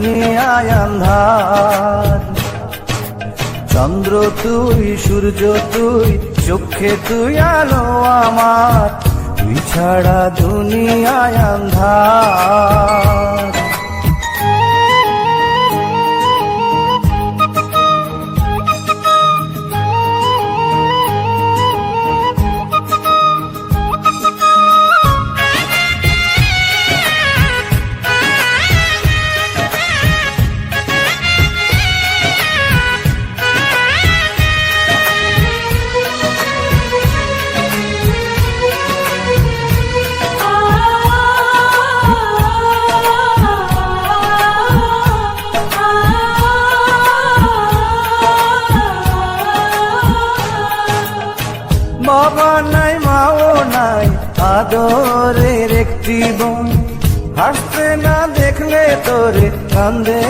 দুনিয়ায় আন্ধার। চন্দ্র তুই, সূর্য তুই, চোখে তুই আলো আমার, তুই ছাড়া দুনিয়ায় আন্ধার। বাবা নাই, মাও নাই, আদরের একটি বোন, হাসতে না দেখলে তোরে কান্দে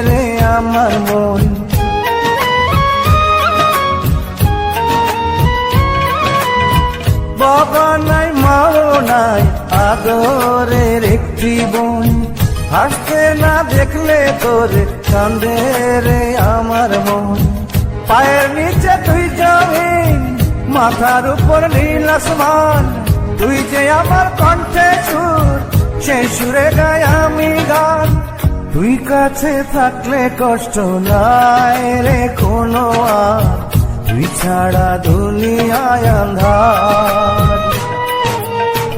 রে আমার মন। বাবা নাই, মাও নাই, আদরের একটি বোন, হাসতে না দেখলে তোরে কান্দে রে আমার মন। পায়ের নিচে তুই জমিন, মাথার উপর নীল আসমান, তুই যে আমার কণ্ঠে সুর, সেই সুরে গাই আমি গান। তুই কাছে থাকলে কষ্ট নাই রে কোনো আর, তুই ছাড়া দুনিয়ায় আন্ধার।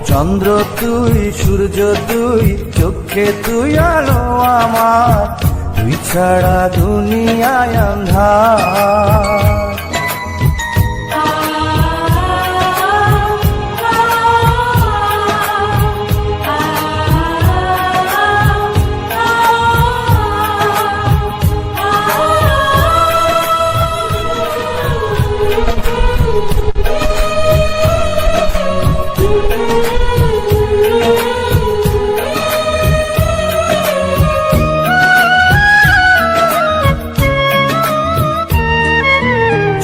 চন্দ্র তুই, সূর্য তুই, চোখে তুই আলো আমার, তুই ছাড়া দুনিয়ায় আন্ধার।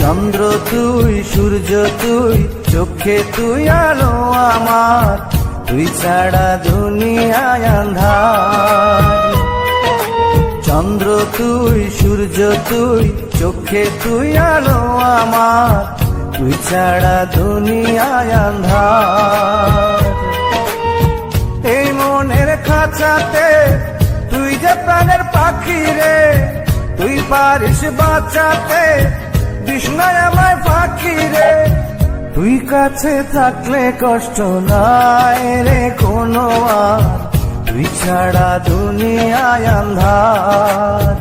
চন্দ্র তুই, সূর্য তুই, চোখে তুই আলো আমার, তুই ছাড়া দুনিয়ায় আন্ধার। চন্দ্র তুই, সূর্য তুই, চোখে তুই আলো আমার, তুই ছাড়া দুনিয়ায় আন্ধার। এই মনের খাঁচাতে তুই যে প্রাণের পাখি রে, তুই পারিস বাঁচাতে বিষ্ণায় আমায় পাখি রে। তুই কাছে থাকলে কষ্ট নাই রে কোনো আর, তুই ছাড়া দুনিয়ায় আন্ধার।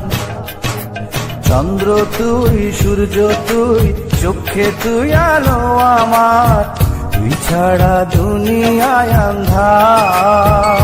চন্দ্র তুই, সূর্য তুই, চোখে তুই আলো আমার, তুই ছাড়া দুনিয়ায় আন্ধার।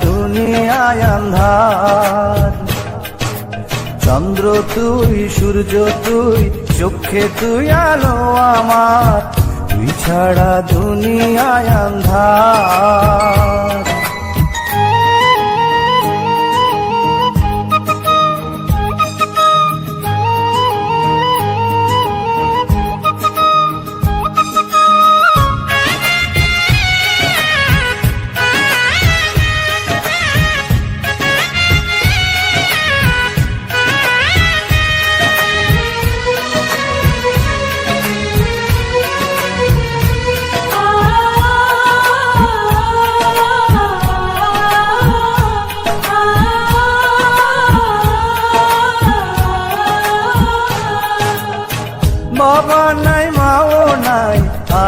দুনিয়ায় আন্ধার। চন্দ্র তুই, সূর্য তুই, চোখে তুই আলো আমার, তুই ছাড়া দুনিয়ায় আন্ধার।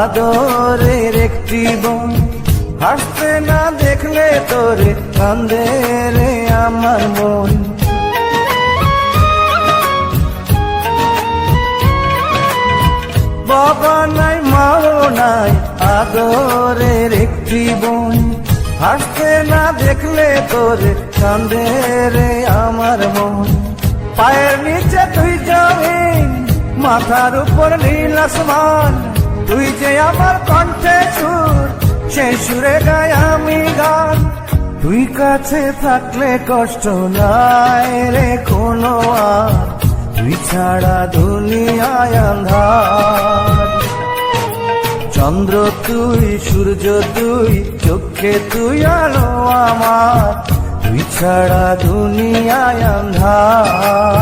আদরের একটি বোন, হাসতে না দেখলে তোরে কান্দে রে আমার মন। বাবা নাই মাও নাই আদরের একটি বোন, হাসতে না দেখলে তোরে কান্দে রে আমার মন। পায়ের নিচে তুই জমিন, মাথার উপর নীল আসমান, তুই যে আমার কণ্ঠে সুর, সেই সুরে গাই আমি গান। তুই কাছে থাকলে কষ্ট নাই রে কোনো আর, তুই ছাড়া দুনিয়ায় আন্ধার। চন্দ্র তুই, সূর্য তুই, চোখে তুই আলো আমার, তুই ছাড়া দুনিয়ায় আন্ধার।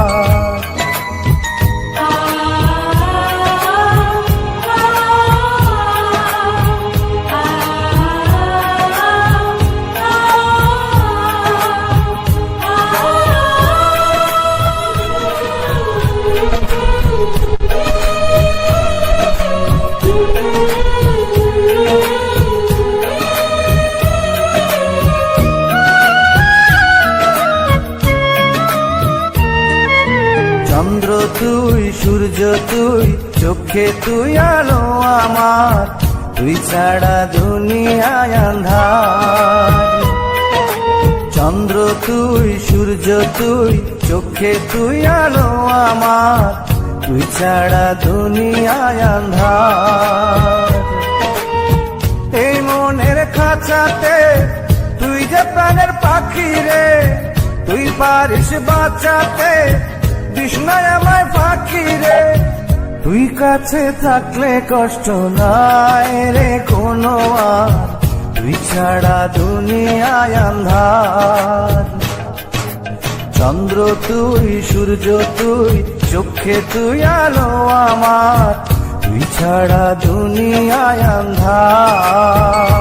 চন্দ্র তুই, সূর্য তুই, চোখে তুই আলো আমার, তুই ছাড়া দুনিয়ায় আন্ধার। চন্দ্র তুই, সূর্য তুই, চোখে তুই আলো আমার, তুই ছাড়া দুনিয়ায় আন্ধার। এই মনের খাঁচাতে তুই যে প্রাণের পাখি রে, তুই পারিস বাঁচাতে তৃষ্ণায় আমায় ফাঁকি রে। তুই কাছে থাকলে কষ্ট নাই রে কোনো আর, তুই ছাড়া দুনিয়ায় আন্ধার। চন্দ্র তুই, সূর্য তুই, চোখে তুই আলো আমার, তুই ছাড়া দুনিয়ায় আন্ধার।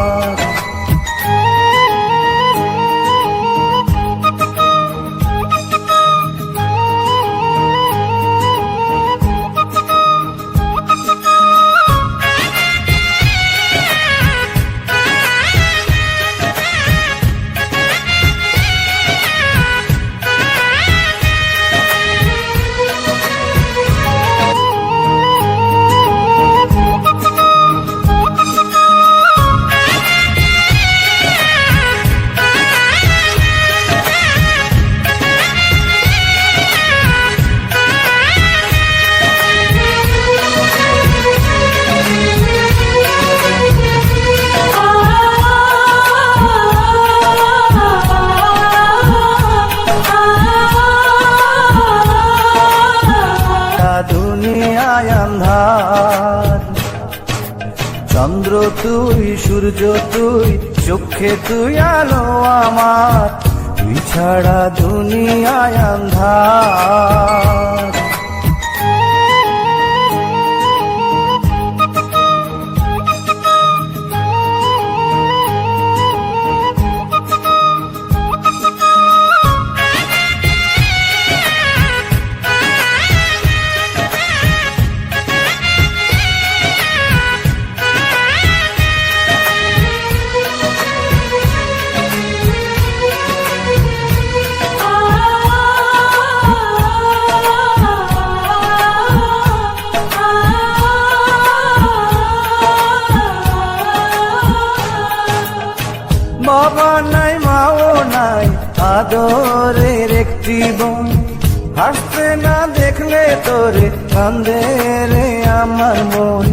দুনিয়ায় আন্ধার। চন্দ্র তুই, সূর্য তুই, চোখে তুই আলো আমার, তুই ছাড়া দুনিয়ায় আন্ধার। বাবা নাই মাও নাই আদরের একটি বোন, হাসতে না দেখলে তোরে কান্দে রে আমার মন।